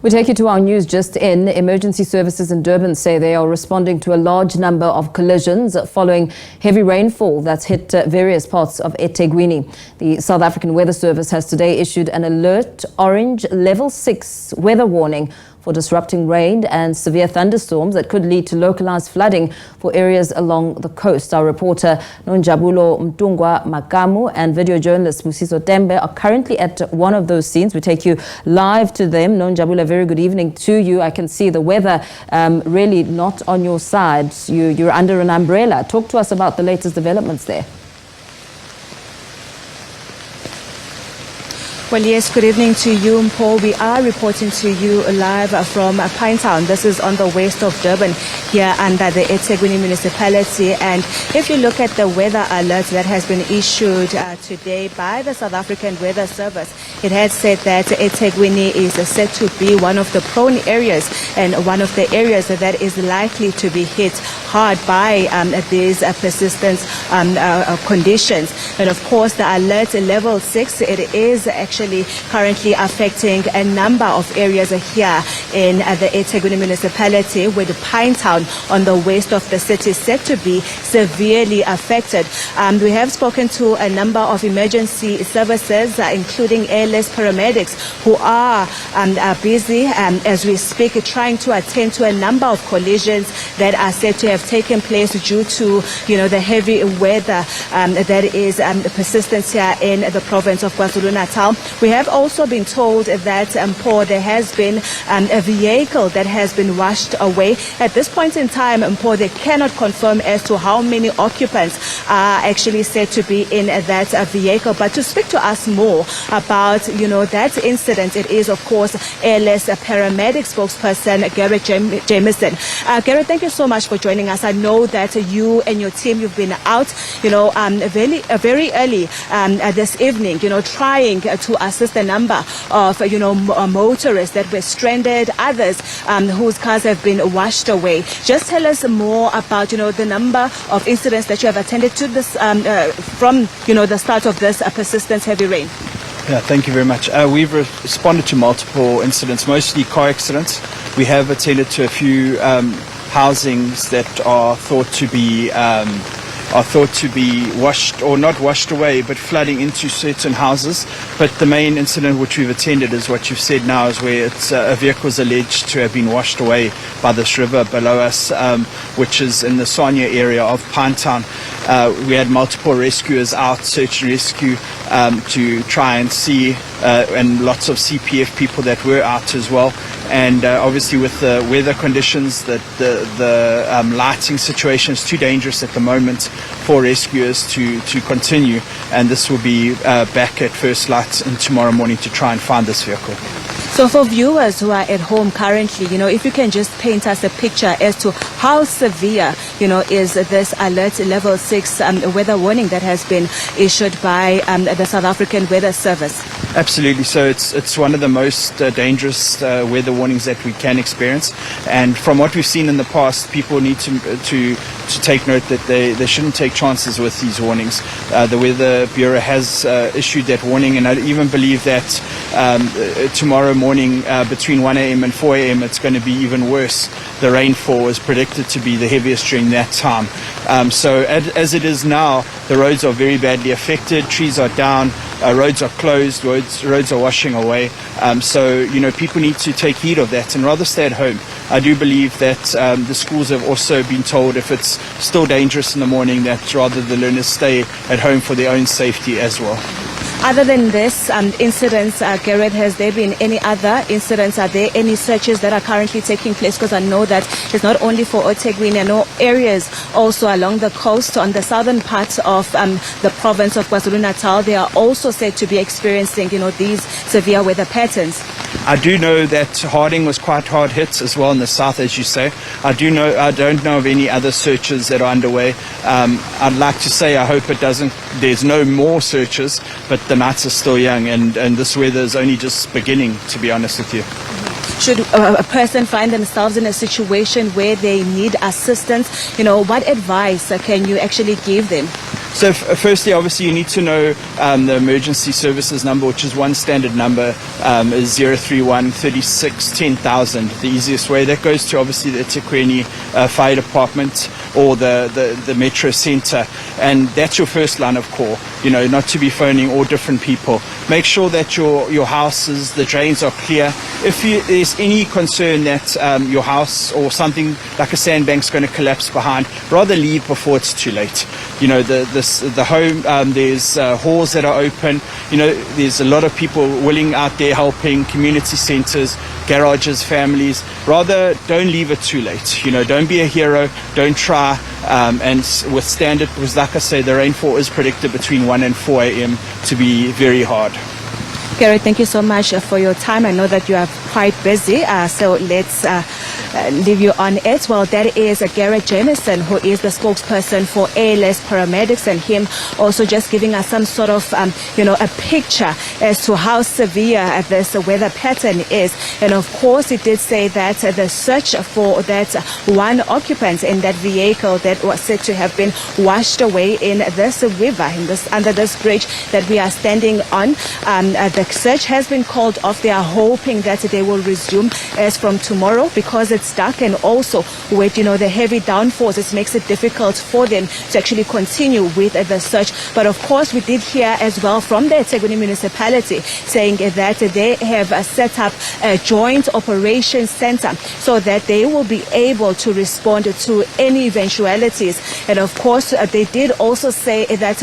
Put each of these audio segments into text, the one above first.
We take you to our news just in. Emergency services in Durban say they are responding to a large number of collisions following heavy rainfall that's hit various parts of eThekwini. The South African Weather Service has today issued an alert orange level 6 weather warning for disrupting rain and severe thunderstorms that could lead to localized flooding for areas along the coast. Our reporter Nonjabulo, Mntungwa-Makamu and video journalist Sibusiso Tembe are currently at one of those scenes. We take you live to them. Nonjabulo, very good evening to you. I can see the weather really not on your side. You're under an umbrella. Talk to us about the latest developments there. Well, yes, good evening to you, Mpho. We are reporting to you live from Pinetown. This is on the west of Durban, here under the eThekwini municipality. And if you look at the weather alert that has been issued today by the South African Weather Service, it has said that eThekwini is said to be one of the prone areas and one of the areas that is likely to be hit hard by these persistent conditions. And of course, the alert level 6, it is actually currently affecting a number of areas here in the eThekwini municipality, with Pinetown on the west of the city said to be severely affected. We have spoken to a number of emergency services, including airless paramedics, who are busy as we speak, trying to attend to a number of collisions that are said to have taken place due to, the heavy weather that is persistent here in the province of KwaZulu-Natal. We have also been told that there has been a vehicle that has been washed away. At this point in time, they cannot confirm as to how many occupants are actually said to be in that vehicle. But to speak to us more about, that incident, it is, of course, airless paramedic spokesperson Garrett Jameson. Garrett, thank you so much for joining us. I know that you and your team, you've been out, very early this evening, trying to assist a number of, motorists that were stranded, others whose cars have been washed away. Just tell us more about, the number of incidents that you have attended to this from, the start of this persistent heavy rain. Yeah, thank you very much. We've responded to multiple incidents, mostly car accidents. We have attended to a few housings that are thought to be washed, or not washed away, but flooding into certain houses. But the main incident which we've attended is what you've said now, is where it's a vehicle is alleged to have been washed away by this river below us, which is in the Sonia area of Pinetown. We had multiple rescuers out, search and rescue, to try and see, and lots of CPF people that were out as well. And obviously with the weather conditions, the lighting situation is too dangerous at the moment for rescuers to continue, and this will be back at first light tomorrow morning to try and find this vehicle. So for viewers who are at home currently, if you can just paint us a picture as to how severe, is this alert level 6 weather warning that has been issued by the South African Weather Service. Absolutely. So it's one of the most dangerous weather warnings that we can experience. And from what we've seen in the past, people need to take note that they shouldn't take chances with these warnings. The Weather Bureau has issued that warning, and I even believe that tomorrow morning between 1 a.m. and 4 a.m. it's going to be even worse. The rainfall is predicted to be the heaviest during that time. So as it is now, the roads are very badly affected. Trees are down, roads are closed, roads are washing away. So people need to take heed of that and rather stay at home. I do believe that the schools have also been told, if it's still dangerous in the morning, that rather the learners stay at home for their own safety as well. Other than this incidents, Garrett, has there been any other incidents? Are there any searches that are currently taking place? Because I know that it's not only for eThekwini, I know areas also along the coast on the southern part of the province of KwaZulu-Natal, they are also said to be experiencing, these severe weather patterns. I do know that Harding was quite hard hit as well in the south, as you say. I don't know of any other searches that are underway. I'd like to say I hope there's no more searches, but the nights are still young, and this weather is only just beginning, to be honest with you. Should a person find themselves in a situation where they need assistance, what advice can you actually give them? So firstly, obviously, you need to know the emergency services number, which is one standard number, is 031 36 10,000. The easiest way. That goes to obviously the eThekwini Fire Department or the Metro Centre, and that's your first line of call. You know, not to be phoning all different people. Make sure that your houses, the drains are clear. If there's any concern that your house or something like a sandbank's going to collapse behind, rather leave before it's too late. You know, the home, there's halls that are open. You know, there's a lot of people willing out there helping, community centres, garages, families. Rather, don't leave it too late. You know, don't be a hero. Don't try and withstand it, because like I say, the rainfall is predicted between 1 and 4 a.m. to be very hard. Gary, thank you so much for your time. I know that you are quite busy, so let's leave you on it. Well, that is Garrett Jameson, who is the spokesperson for ALS Paramedics, and him also just giving us some sort of, a picture as to how severe this weather pattern is. And of course, it did say that the search for that one occupant in that vehicle that was said to have been washed away in this river, under this bridge that we are standing on, the search has been called off. They are hoping that they will resume as from tomorrow, because it's dark, and also with the heavy downfalls, it makes it difficult for them to actually continue with the search. But of course, we did hear as well from the eThekwini municipality saying that they have set up a joint operations center so that they will be able to respond to any eventualities. And of course, they did also say that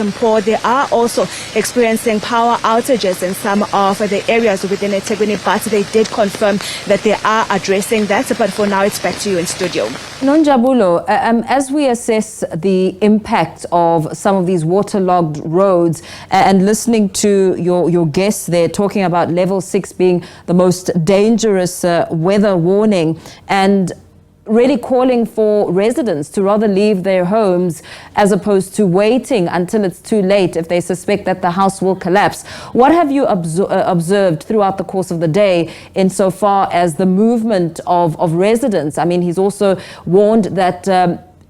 they are also experiencing power outages in some of the areas within eThekwini, but they did confirm that they are addressing that. But for now, it's back to you in studio. Nonjabulo, as we assess the impact of some of these waterlogged roads, and listening to your guests there talking about level 6 being the most dangerous weather warning, and really calling for residents to rather leave their homes as opposed to waiting until it's too late if they suspect that the house will collapse. What have you observed throughout the course of the day insofar as the movement of residents? I mean, he's also warned that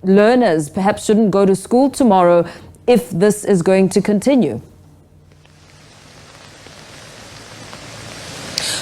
learners perhaps shouldn't go to school tomorrow if this is going to continue.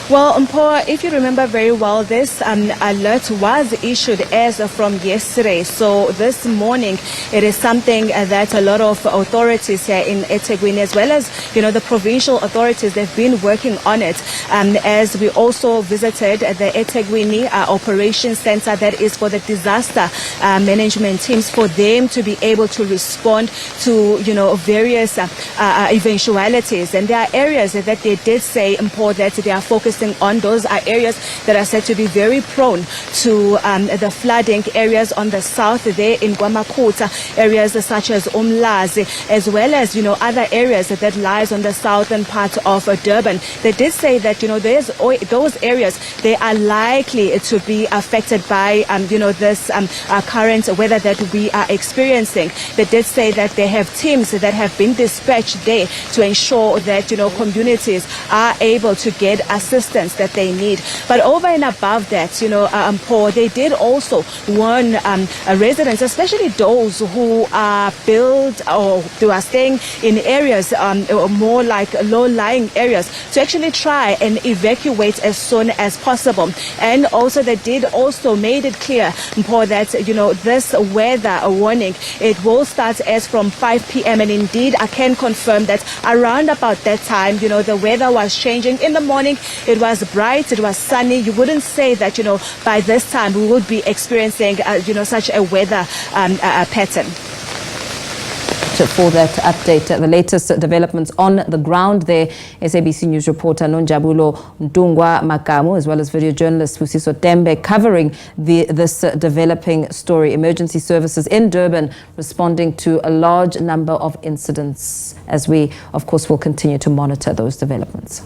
Well, Mpho, if you remember very well, this alert was issued as from yesterday. So this morning, it is something that a lot of authorities here in eThekwini, as well as, the provincial authorities, they've been working on it. As we also visited the eThekwini Operations Center, that is for the disaster management teams, for them to be able to respond to, various eventualities. And there are areas that they did say, Mpho, that they are focusing on. Those are areas that are said to be very prone to the flooding, areas on the south there in Mntungwa-Makamu, areas such as Umlazi, as well as other areas that lies on the southern part of Durban. They did say that those areas, they are likely to be affected by this current weather that we are experiencing. They did say that they have teams that have been dispatched there to ensure that communities are able to get assistance that they need. But over and above that, Mpho, they did also warn residents, especially those who are built or who are staying in areas more like low-lying areas, to actually try and evacuate as soon as possible. And also they did also made it clear, Mpho, that this weather warning, it will start as from 5 p.m. and indeed I can confirm that around about that time, the weather was changing. In the morning, it was bright, it was sunny. You wouldn't say that, by this time we would be experiencing, such a weather pattern. For that update, the latest developments on the ground there, SABC News reporter Nonjabulo Mntungwa-Makamu, as well as video journalist Sibusiso Tembe, covering this developing story. Emergency services in Durban responding to a large number of incidents, as we, of course, will continue to monitor those developments.